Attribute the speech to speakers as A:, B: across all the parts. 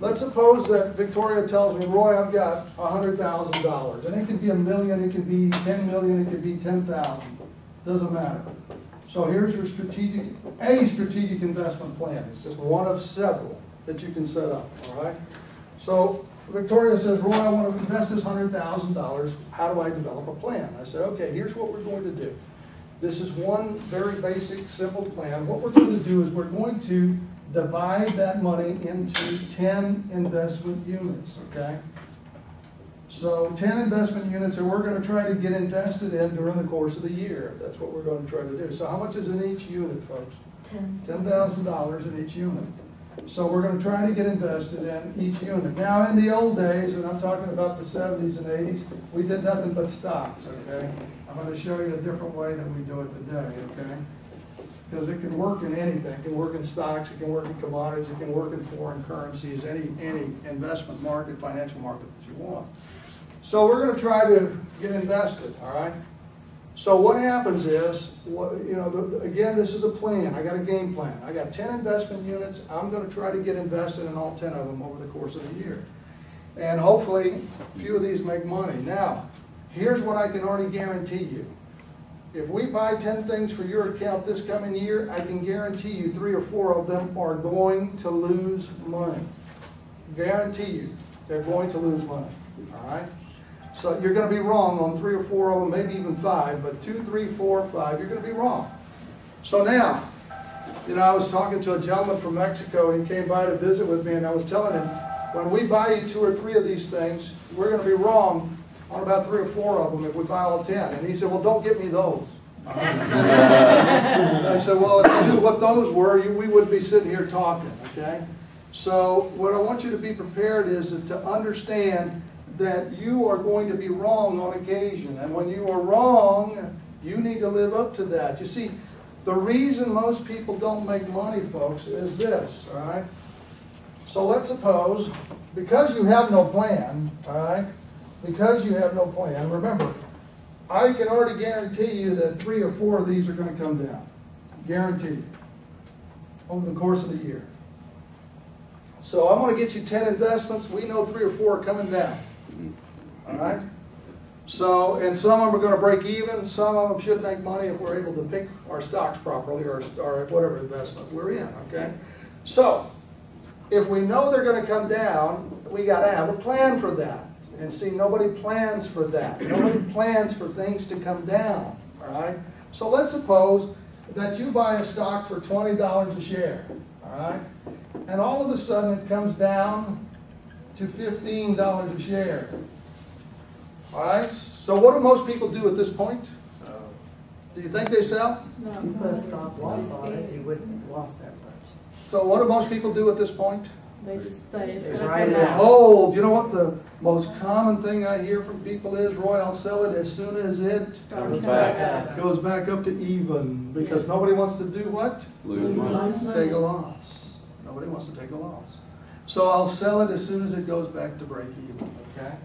A: let's suppose that Victoria tells me, Roy, I've got $100,000. And it could be $1 million, it could be 10 million, it could be 10,000. Doesn't matter. So here's your strategic investment plan. It's just one of several that you can set up, all right? So Victoria says, Roy, I want to invest this $100,000. How do I develop a plan? I said, okay, here's what we're going to do. This is one very basic, simple plan. What we're going to do is we're going to divide that money into 10 investment units, okay? So 10 investment units, and we're going to try to get invested in during the course of the year. That's what we're going to try to do. So how much is in each unit, folks? $10,000 in each unit. So we're going to try to get invested in each unit. Now, in the old days, and I'm talking about the 70s and 80s, we did nothing but stocks, okay? I'm going to show you a different way that we do it today, okay? Because it can work in anything. It can work in stocks, it can work in commodities, it can work in foreign currencies, any investment market, financial market that you want. So we're going to try to get invested, all right? So what happens is, again, this is a plan. I got a game plan. I got 10 investment units. I'm going to try to get invested in all 10 of them over the course of the year. And hopefully, a few of these make money. Now, here's what I can already guarantee you. If we buy 10 things for your account this coming year, I can guarantee you 3 or 4 of them are going to lose money. Guarantee you, they're going to lose money, all right? So you're going to be wrong on 3 or 4 of them, maybe even 5, but 2, 3, 4, 5, you're going to be wrong. So now, I was talking to a gentleman from Mexico, and he came by to visit with me, and I was telling him, when we buy you 2 or 3 of these things, we're going to be wrong on about 3 or 4 of them if we buy all 10. And he said, well, don't get me those. I said, well, if you knew what those were, we wouldn't be sitting here talking, okay? So what I want you to be prepared is to understand that you are going to be wrong on occasion. And when you are wrong, you need to live up to that. You see, the reason most people don't make money, folks, is this, all right? So let's suppose, because you have no plan, all right? Because you have no plan, remember, I can already guarantee you that 3 or 4 of these are going to come down. Guaranteed. Over the course of the year. So I'm going to get you 10 investments. We know 3 or 4 are coming down. All right? So, and some of them are going to break even. Some of them should make money if we're able to pick our stocks properly or whatever investment we're in, okay? So, if we know they're going to come down, we got to have a plan for that. And see, nobody plans for that. Nobody plans for things to come down, all right? So let's suppose that you buy a stock for $20 a share, all right? And all of a sudden it comes down to $15 a share. All right? So what do most people do at this point? Do you think they sell?
B: No. You put a stop loss on it, you wouldn't have lost that much.
A: So what do most people do at this point?
B: They
A: Right it hold. You know what the most common thing I hear from people is, Roy, I'll sell it as soon as it goes back up to even. Because nobody wants to do what?
C: Lose money.
A: Take a loss. Nobody wants to take a loss. So I'll sell it as soon as it goes back to break even, okay?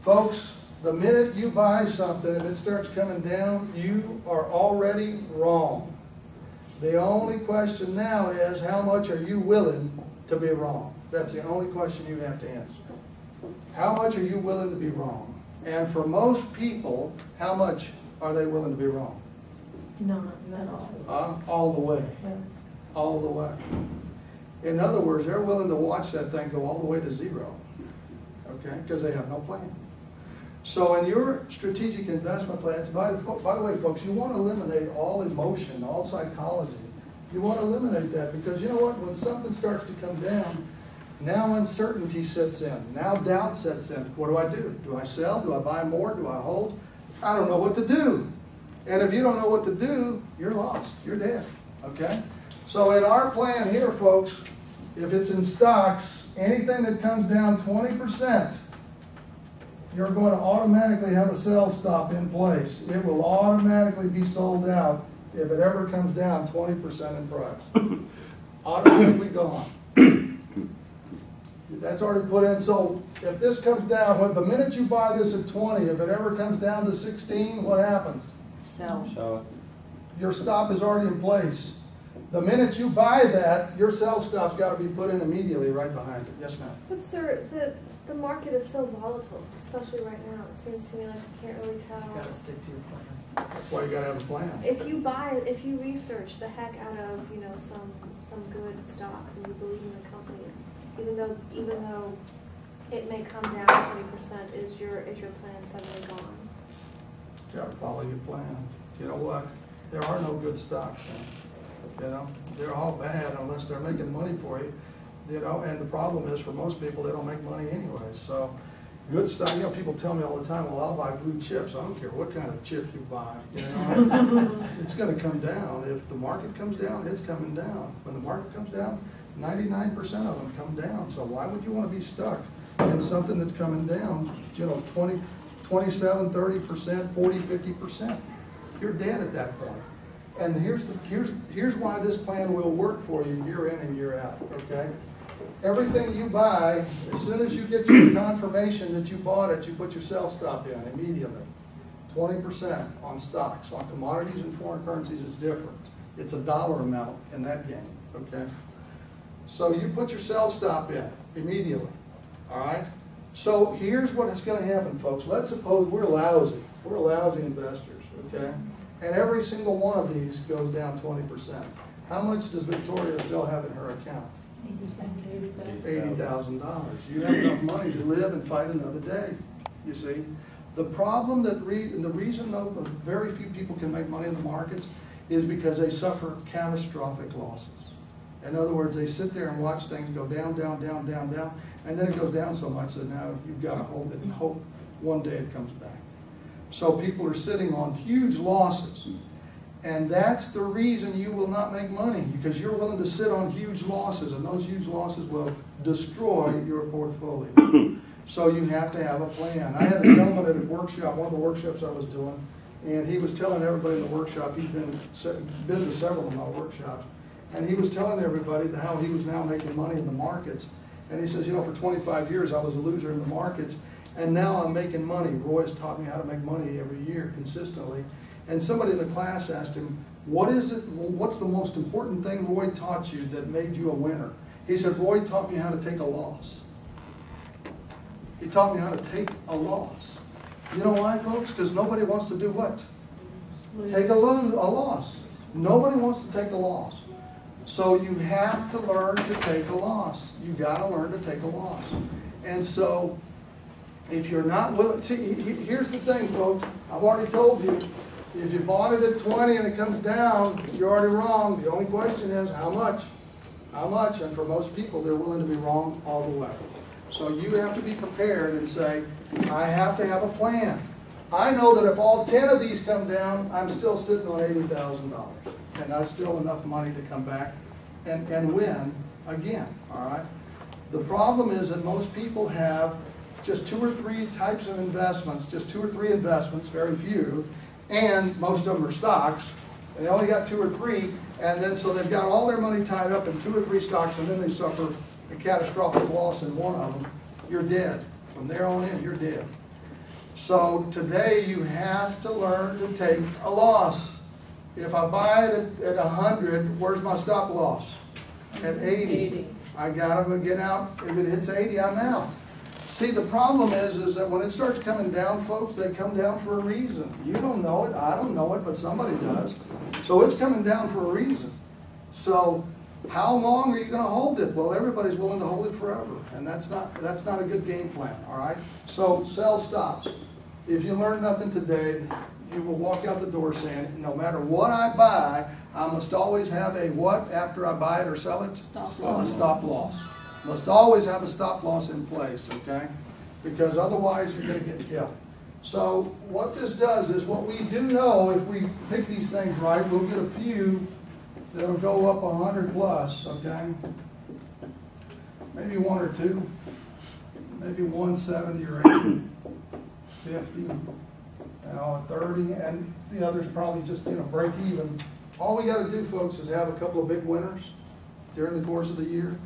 A: Folks, the minute you buy something, if it starts coming down, you are already wrong. The only question now is, how much are you willing to be wrong? That's the only question you have to answer. How much are you willing to be wrong? And for most people, how much are they willing to be wrong?
B: No, not all.
A: All the way.
B: Yeah.
A: All the way. In other words, they're willing to watch that thing go all the way to 0, okay? Because they have no plan. So in your strategic investment plans, by the way, folks, you want to eliminate all emotion, all psychology. You want to eliminate that because you know what? When something starts to come down, now uncertainty sets in. Now doubt sets in. What do I do? Do I sell? Do I buy more? Do I hold? I don't know what to do. And if you don't know what to do, you're lost. You're dead, okay? So in our plan here, folks, if it's in stocks, anything that comes down 20%, you're going to automatically have a sell stop in place. It will automatically be sold out if it ever comes down 20% in price. Automatically gone. That's already put in. So if this comes down, the minute you buy this at 20, if it ever comes down to 16, what happens?
B: Sell.
C: Sell it.
A: Your stop is already in place. The minute you buy that, your sell stop's got to be put in immediately right behind it. Yes, ma'am?
C: But sir, the market is so volatile, especially right now. It seems to me like you can't really tell.
B: You gotta stick to your plan.
A: That's why you got to have a plan.
C: If you research the heck out of, you know, some good stocks and you believe in the company, even though it may come down 20%, is your plan suddenly gone?
A: You got to follow your plan. You know what? There are no good stocks. You know, they're all bad unless they're making money for you. You know, and the problem is for most people, they don't make money anyway. So, good stock. You know, people tell me all the time, "Well, I'll buy blue chips." I don't care what kind of chip you buy. You know, it's going to come down. If the market comes down, it's coming down. When the market comes down, 99% of them come down. So why would you want to be stuck in something that's coming down? You know, 20, 27, 30%, 40, 50%. You're dead at that point. And here's why this plan will work for you year in and year out, okay? Everything you buy, as soon as you get your confirmation that you bought it, you put your sell stop in immediately. 20% on stocks. On commodities and foreign currencies is different. It's a dollar amount in that game, okay? So you put your sell stop in immediately, all right? So here's what is going to happen, folks. Let's suppose we're lousy. We're lousy investors, okay? And every single one of these goes down 20%. How much does Victoria still have in her account? $80,000. You have enough money to live and fight another day, you see. The problem that, the reason though very few people can make money in the markets is because they suffer catastrophic losses. In other words, they sit there and watch things go down, down, down, down, down, and then it goes down so much that now you've got to hold it and hope one day it comes back. So people are sitting on huge losses. And that's the reason you will not make money, because you're willing to sit on huge losses, and those huge losses will destroy your portfolio. So you have to have a plan. I had a gentleman at a workshop, one of the workshops I was doing, and he was telling everybody in the workshop, he's been to several of my workshops, and he was telling everybody how he was now making money in the markets. And he says, you know, for 25 years I was a loser in the markets, and now I'm making money. Roy's taught me how to make money every year consistently. And somebody in the class asked him, what's the most important thing Roy taught you that made you a winner? He said, Roy taught me how to take a loss. He taught me how to take a loss. You know why, folks? Because nobody wants to do what? Take a loss. Nobody wants to take a loss. So you have to learn to take a loss. You got to learn to take a loss. And so if you're not willing, see, here's the thing, folks. I've already told you, if you bought it at 20 and it comes down, you're already wrong. The only question is how much? How much? And for most people, they're willing to be wrong all the way. So you have to be prepared and say, I have to have a plan. I know that if all 10 of these come down, I'm still sitting on $80,000. And that's still enough money to come back and win again, all right? The problem is that most people have just 2 or 3 types of investments, just 2 or 3 investments, very few, and most of them are stocks, and they only got 2 or 3, and then so they've got all their money tied up in 2 or 3 stocks, and then they suffer a catastrophic loss in one of them. You're dead. From there on in, you're dead. So today you have to learn to take a loss. If I buy it at 100, where's my stop loss? At 80. I gotta get out. If it hits 80, I'm out. See, the problem is that when it starts coming down, folks, they come down for a reason. You don't know it, I don't know it, but somebody does. So it's coming down for a reason. So how long are you going to hold it? Well, everybody's willing to hold it forever, and that's not a good game plan, all right? So sell stops. If you learn nothing today, you will walk out the door saying, no matter what I buy, I must always have a what after I buy it or sell it? A stop loss. Must always have a stop loss in place, okay? Because otherwise you're going to get killed. So what this does is, what we do know, if we pick these things right, we'll get a few that'll go up 100 plus, okay? Maybe 1 or 2, maybe 170 or 80, 50, 30, and the others probably just, break even. All we got to do, folks, is have a couple of big winners during the course of the year.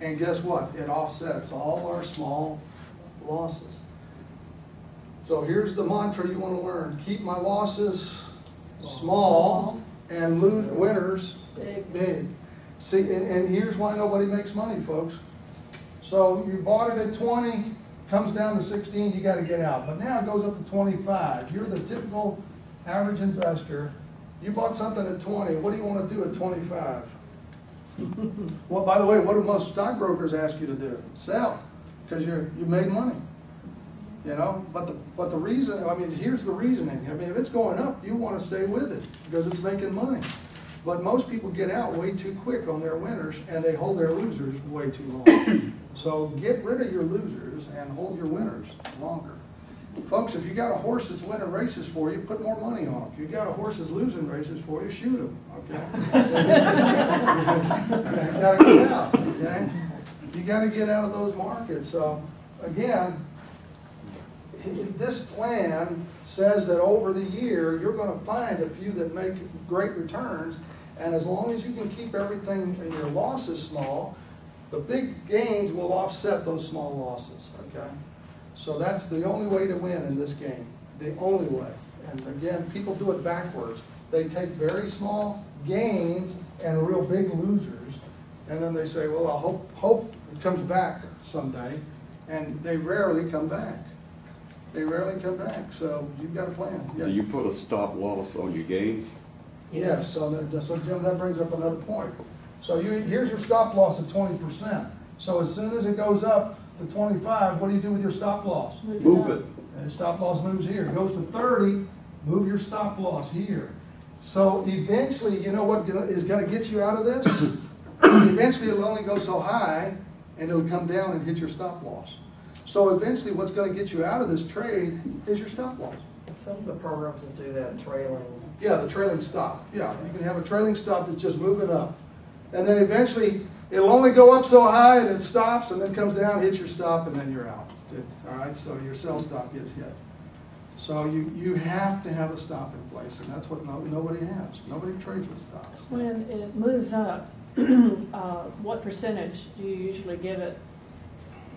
A: And guess what? It offsets all our small losses. So here's the mantra you want to learn. Keep my losses small and lose winners Big. See, and here's why nobody makes money, folks. So you bought it at 20, comes down to 16, you got to get out. But now it goes up to 25. You're the typical average investor. You bought something at 20. What do you want to do at 25? Well, by the way, what do most stockbrokers ask you to do? Sell, because you made money. You know, but the reason, I mean, here's the reasoning. I mean, if it's going up, you want to stay with it because it's making money. But most people get out way too quick on their winners, and they hold their losers way too long. So get rid of your losers and hold your winners longer. Folks, if you got a horse that's winning races for you, put more money on him. If you got a horse that's losing races for you, shoot him. Okay? So, you got to get out. Okay? You got to get out of those markets. So again, this plan says that over the year, you're going to find a few that make great returns, and as long as you can keep everything in your losses small, the big gains will offset those small losses, okay? So that's the only way to win in this game, the only way. And again, people do it backwards. They take very small gains and real big losers, and then they say, well, I hope it comes back someday, and they rarely come back. They rarely come back, so you've got a plan.
D: Do you put a stop loss on your gains?
A: Yes, so Jim, that brings up another point. So here's your stop loss at 20%. So as soon as it goes up to 25, what do you do with your stop loss?
D: Move it.
A: And stop loss moves here. It goes to 30, move your stop loss here. So eventually, you know what is going to get you out of this? Eventually it'll only go so high, and it'll come down and hit your stop loss. So eventually what's going to get you out of this trade is your stop loss.
B: Some of the programs will do that trailing.
A: Yeah, the trailing stop. Yeah, you can have a trailing stop that's just moving up. And then eventually it'll only go up so high and it stops and then comes down, hits your stop, and then you're out. All right, so your sell stop gets hit. So you have to have a stop in place, and that's what nobody has. Nobody trades with stops.
E: When it moves up, what percentage do you usually give it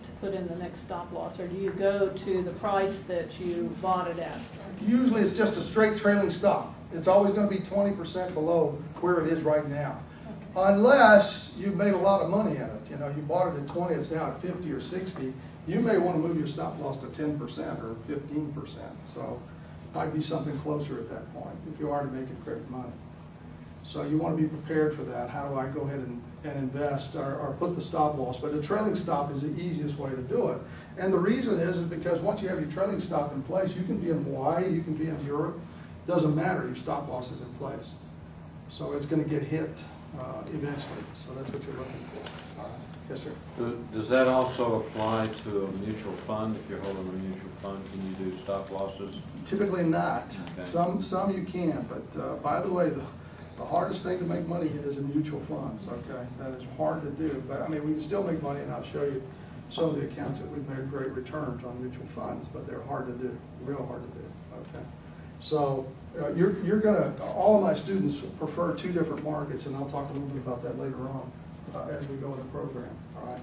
E: to put in the next stop loss, or do you go to the price that you bought it at?
A: Usually it's just a straight trailing stop. It's always going to be 20% below where it is right now. Unless you've made a lot of money in it. You know, you bought it at 20, it's now at 50 or 60. You may want to move your stop loss to 10% or 15%. So it might be something closer at that point if you are to make it great money. So you want to be prepared for that. How do I go ahead and invest or put the stop loss? But the trailing stop is the easiest way to do it. And the reason is because once you have your trailing stop in place, you can be in Hawaii, you can be in Europe. It doesn't matter, your stop loss is in place. So it's going to get hit eventually. So that's what you're looking for. Yes, sir.
F: Does that also apply to a mutual fund? If you're holding a mutual fund, can you do stop losses?
A: Typically not.
F: Okay.
A: Some you can, but by the way, the hardest thing to make money in is in mutual funds, okay? That is hard to do, but I mean, we can still make money, and I'll show you some of the accounts that we've made great returns on mutual funds, but they're hard to do, real hard to do, okay? So you're gonna, all of my students prefer two different markets, and I'll talk a little bit about that later on as we go in the program, all right?